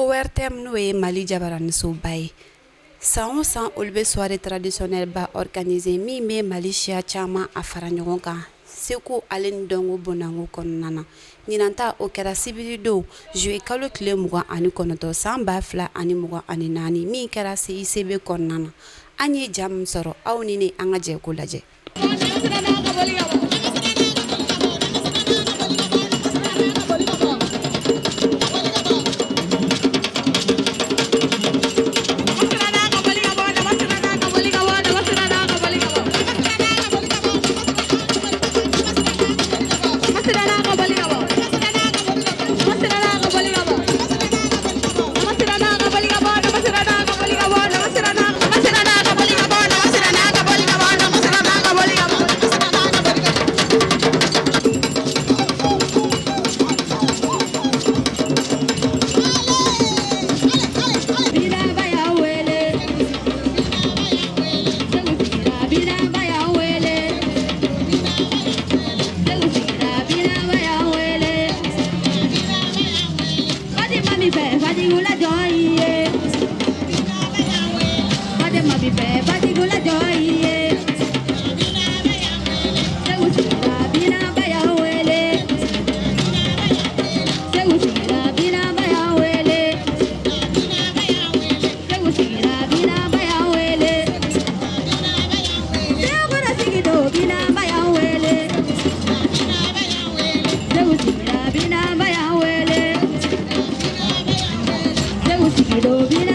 ORTM n'o ye Mali jabaranisoba ye. San o san olu bɛ soirée traditionnelle ba organisé min bɛ Mali siya caman a fara ɲɔgɔn kan. Seko ale ni dɔnko bonanko kɔnɔna na. Ɲinan ta o kɛra sibiri don juillet kalo tile 29 san 2024 min kɛra CICB kɔnɔna na. An ye jaa min sɔrɔ aw ni ne an ka jɛ ko lajɛ. Bina